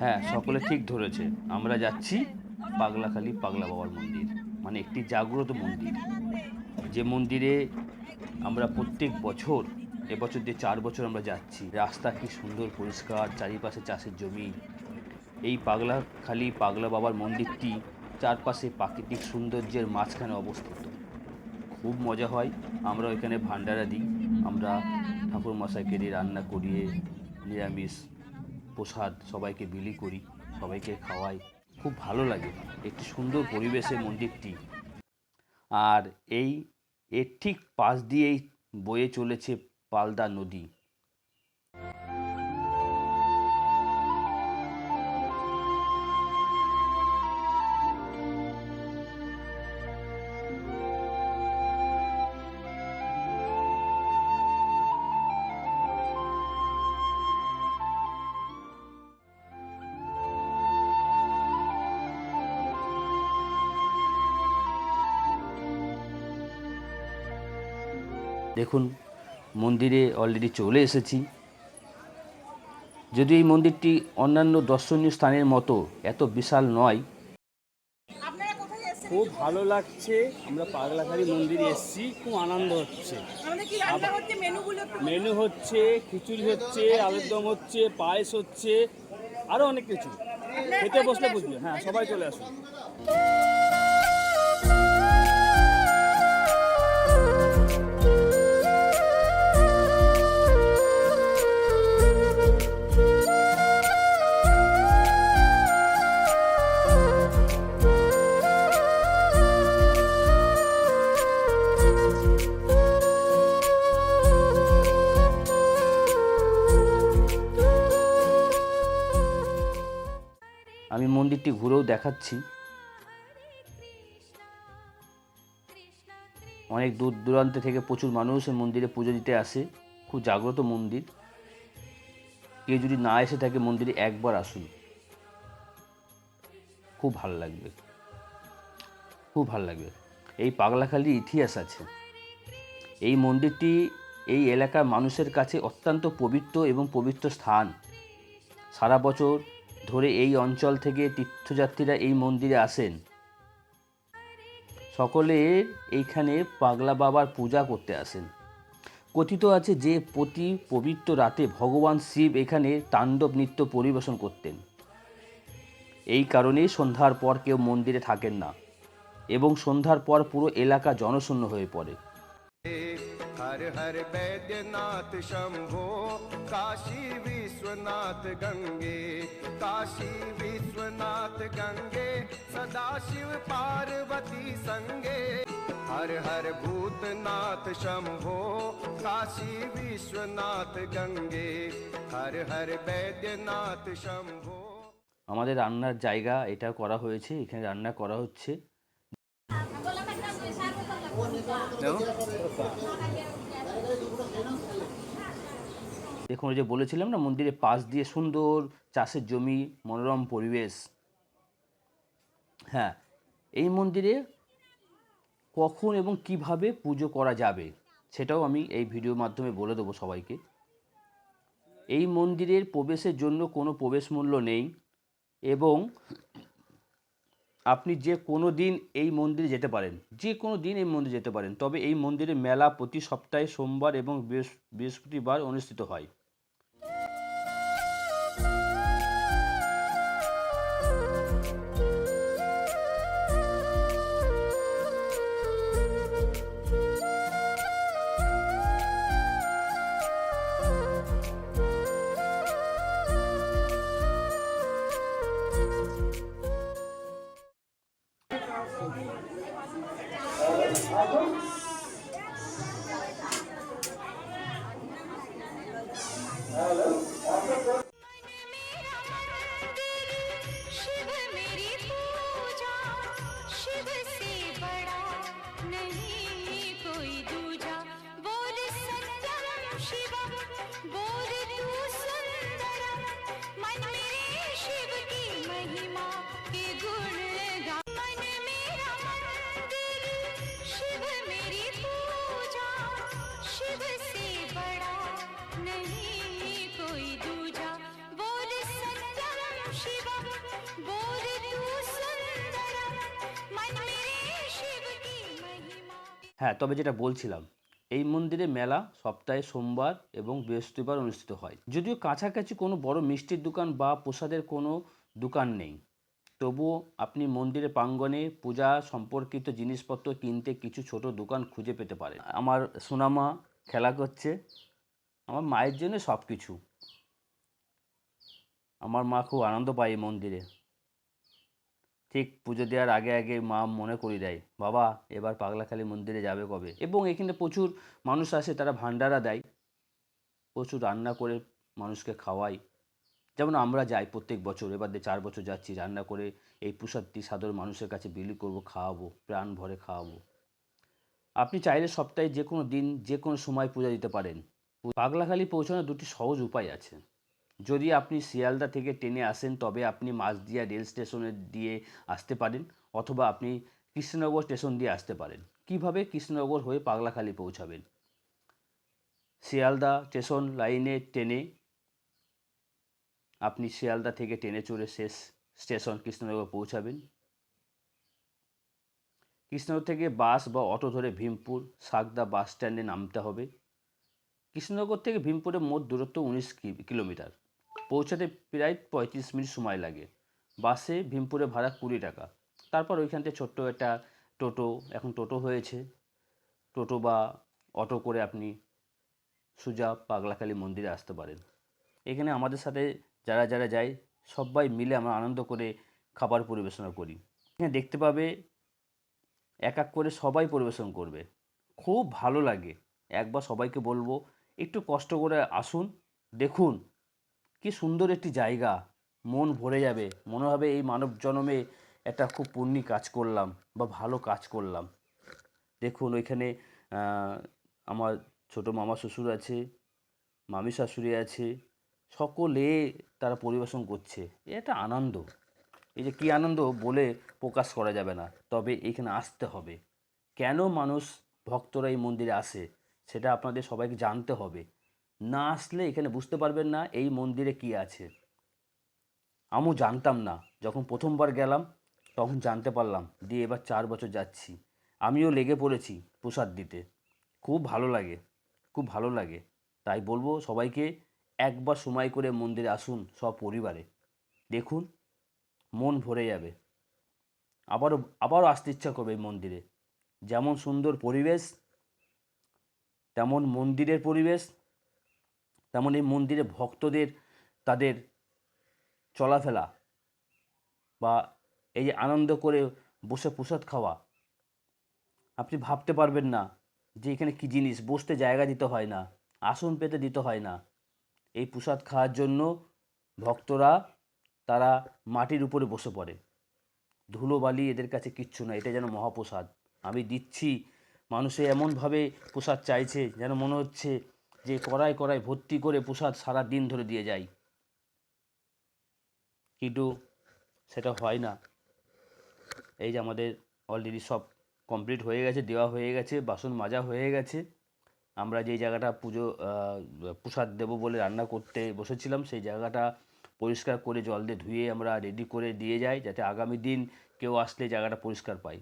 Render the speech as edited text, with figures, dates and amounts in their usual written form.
হ্যাঁ, সকলে ঠিক ধরেছে। আমরা যাচ্ছি পাগলাখালি পাগলা বাবার মন্দির, মানে একটি জাগ্রত মন্দির, যে মন্দিরে আমরা প্রত্যেক বছর, এবছর দিয়ে 4 বছর আমরা যাচ্ছি। রাস্তা কি সুন্দর পরিষ্কার, চারিপাশে চাষের জমি। এই পাগলাখালি পাগলা বাবার মন্দিরটি চারপাশে প্রাকৃতিক সৌন্দর্যের মাঝখানে অবস্থিত। খুব মজা হয়। আমরা ওইখানে ভান্ডারা দিই। আমরা ঠাকুর মশাইকে দিয়ে রান্না করিয়ে নিরামিষ প্রসাদ সবাইকে বিলি করি, সবাইকে খাওয়াই। খুব ভালো লাগে। একটি সুন্দর পরিবেশে মন্দিরটি। আর এর ঠিক পাশ দিয়েই বয়ে চলেছে পালদা নদী। দেখুন, মন্দিরে অলরেডি চলে এসেছি। যদিও এই মন্দিরটি অন্যান্য দর্শনীয় স্থানের মতো এত বিশাল নয়। খুব ভালো লাগছে। আমরা পাগলাখালি মন্দিরে এসেছি, খুব আনন্দ হচ্ছে। মেনু হচ্ছে খিচুড়ি হচ্ছে, আলুর দম হচ্ছে, পায়েস হচ্ছে, আরও অনেক কিছু। খেতে বসলে বুঝবে। হ্যাঁ, সবাই চলে আসুন। আমি মন্দিরটি ঘুরেও দেখাচ্ছি। অনেক দূর দূরান্ত থেকে প্রচুর মানুষ এই মন্দিরে পুজো দিতে আসে। খুব জাগ্রত মন্দির। কেউ যদি না এসে থাকে মন্দিরে একবার আসুন, খুব ভালো লাগবে, খুব ভালো লাগবে। এই পাগলাখালির ইতিহাস আছে। এই মন্দিরটি এই এলাকার মানুষের কাছে অত্যন্ত পবিত্র এবং পবিত্র স্থান। সারা বছর ধরে এই অঞ্চল থেকে তীর্থযাত্রীরা এই মন্দিরে আসেন। সকলে এইখানে পাগলা বাবার পূজা করতে আসেন। কথিত আছে যে প্রতি পবিত্র রাতে ভগবান শিব এখানে তাণ্ডব নৃত্য পরিবেশন করতেন। এই কারণেই সন্ধ্যার পর কেউ মন্দিরে থাকেন না এবং সন্ধ্যার পর পুরো এলাকা জনশূন্য হয়ে পড়ে। हर हर वैद्यनाथ शंभो काशी विश्वनाथ गंगे, काशी विश्वनाथ गंगे सदाशिव पार्वती संगे। हर हर भूतनाथ शंभो काशी विश्वनाथ गंगे, हर हर वैद्यनाथ शंभो। আমাদের রান্নার জায়গা এটা করা হয়েছে, এখানে রান্না করা হচ্ছে। দেখুন, ওই যে বলেছিলাম না, মন্দিরের পাশ দিয়ে সুন্দর চাষের জমি, মনোরম পরিবেশ। হ্যাঁ, এই মন্দিরে কখন এবং কিভাবে পুজো করা যাবে সেটাও আমি এই ভিডিওর মাধ্যমে বলে দেবো সবাইকে। এই মন্দিরের প্রবেশের জন্য কোনো প্রবেশ মূল্য নেই এবং আপনি যে কোনো দিন এই মন্দিরে যেতে পারেন, যে কোনো দিন এই মন্দিরে যেতে পারেন। তবে এই মন্দিরে মেলা প্রতি সপ্তাহে সোমবার এবং বৃহস্পতিবার অনুষ্ঠিত হয়। महिमा के गुण गा मन मेरा मंदिर शिव मेरी पूजा शिव से बड़ा नहीं कोई दूजा बोल सत्यम शिवम बोल तू सुंदरम मन मेरे शिव की महिमा হ্যাঁ, তবে যেটা বলছিলাম, এই মন্দিরে মেলা সপ্তাহে সোমবার এবং বৃহস্পতিবার অনুষ্ঠিত হয়। যদিও কাছাকাছি কোনো বড় মিষ্টির দোকান বা প্রসাদের কোনো দোকান নেই, তবুও আপনি মন্দিরের প্রাঙ্গণে পূজা সম্পর্কিত জিনিসপত্র কিনতে কিছু ছোট দোকান খুঁজে পেতে পারেন। আমার সোনামা খেলা করছে, আমার মায়ের জন্য সব কিছু। আমার মা খুব আনন্দ পায় এই মন্দিরে। ঠিক পুজো দেওয়ার আগে আগে মা মনে করিয়ে দেয়, বাবা এবার পাগলাখালী মন্দিরে যাবে কবে। এবং এখানে প্রচুর মানুষ আসে, তারা ভান্ডারা দেয়, প্রচুর রান্না করে মানুষকে খাওয়ায়। যেমন আমরা যাই প্রত্যেক বছর, এবার 4 বছর যাচ্ছি, রান্না করে এই প্রসাদটি সাধারণ মানুষের কাছে বিলি করব, খাওয়াবো, প্রাণ ভরে খাওয়াবো। আপনি চাইলে সপ্তাহে যে কোনো দিন যে কোনো সময় পূজা দিতে পারেন। পাগলাখালী পৌঁছানোর দুটি সহজ উপায় আছে। যদি আপনি শিয়ালদা থেকে ট্রেনে আসেন তবে আপনি মাঝদিয়া রেল স্টেশনে দিয়ে আসতে পারেন, অথবা আপনি কৃষ্ণনগর স্টেশন দিয়ে আসতে পারেন। কিভাবে কৃষ্ণনগর হয়ে পাগলাখালী পৌঁছাবেন? শিয়ালদা স্টেশন লাইনে ট্রেনে আপনি শিয়ালদা থেকে ট্রেনে চড়ে শেষ স্টেশন কৃষ্ণনগর পৌঁছাবেন। কৃষ্ণনগর থেকে বাস বা অটো ধরে ভীমপুর সাকদা বাস স্ট্যান্ডে নামতে হবে। কৃষ্ণনগর থেকে ভীমপুরের মোট দূরত্ব 19 কিলোমিটার। পৌঁছাতে প্রায় 35 মিনিট সময় লাগে। বাসে ভীমপুরে ভাড়া 20 টাকা। তারপর ওইখান থেকে ছোট্ট একটা টোটো, এখন টোটো হয়েছে, টোটো বা অটো করে আপনি সোজা পাগলাখালী মন্দিরে আসতে পারেন। এখানে আমাদের সাথে যারা যারা যায় সবাই মিলে আমরা আনন্দ করে খাবার পরিবেশনা করি। এখানে দেখতে পাবে এক এক করে সবাই পরিবেশন করবে, খুব ভালো লাগে। একবার সবাইকে বলবো একটু কষ্ট করে আসুন, দেখুন কি সুন্দর একটি জায়গা, মন ভরে যাবে, মনে হবে এই মানব জন্মে একটা খুব পুণ্যি কাজ করলাম বা ভালো কাজ করলাম। দেখুন ওইখানে আমার ছোটো মামা শ্বশুর আছে, মামি শাশুড়ি আছে, সকলে তারা পরিবেশন করছে। এটা আনন্দ, এই যে কী আনন্দ বলে প্রকাশ করা যাবে না। তবে এখানে আসতে হবে। কেন মানুষ ভক্তরা এই মন্দিরে আসে সেটা আপনাদের সবাইকে জানতে হবে। না আসলে এখানে বুঝতে পারবেন না এই মন্দিরে কী আছে। আমিও জানতাম না, যখন প্রথমবার গেলাম তখন জানতে পারলাম, দিয়ে এবার 4 বছর যাচ্ছি। আমিও লেগে পড়েছি প্রসাদ দিতে। খুব ভালো লাগে, খুব ভালো লাগে। তাই বলবো সবাইকে একবার সময় করে মন্দিরে আসুন সপরিবারে, দেখুন মন ভরে যাবে। আবারও আসতে ইচ্ছা করবে এই মন্দিরে। যেমন সুন্দর পরিবেশ, তেমন মন্দিরের পরিবেশ, তেমন এই মন্দিরে ভক্তদের তাদের চলাফেরা বা এই যে আনন্দ করে বসে প্রসাদ খাওয়া, আপনি ভাবতে পারবেন না যে এখানে কী জিনিস। বসতে জায়গা দিতে হয় না, আসন পেতে দিতে হয় না। এই প্রসাদ খাওয়ার জন্য ভক্তরা তারা মাটির উপরে বসে পড়ে। ধুলোবালি এদের কাছে কিচ্ছু না, এটা যেন মহাপ্রসাদ। আমি দিচ্ছি, মানুষে এমনভাবে প্রসাদ চাইছে যেন মনে হচ্ছে যে কড়াই কড়াই ভর্তি করে প্রসাদ সারা দিন ধরে দিয়ে যায়, কিন্তু সেটা হয় না। এই যে আমাদের অলরেডি সব কমপ্লিট হয়ে গেছে, দেওয়া হয়ে গেছে, বাসন মাজা হয়ে গেছে। আমরা যেই জায়গাটা প্রসাদ দেবো বলে রান্না করতে বসেছিলাম সেই জায়গাটা পরিষ্কার করে জল দিয়ে ধুয়ে আমরা রেডি করে দিয়ে যাই, যাতে আগামী দিন কেউ আসলে জায়গাটা পরিষ্কার পায়।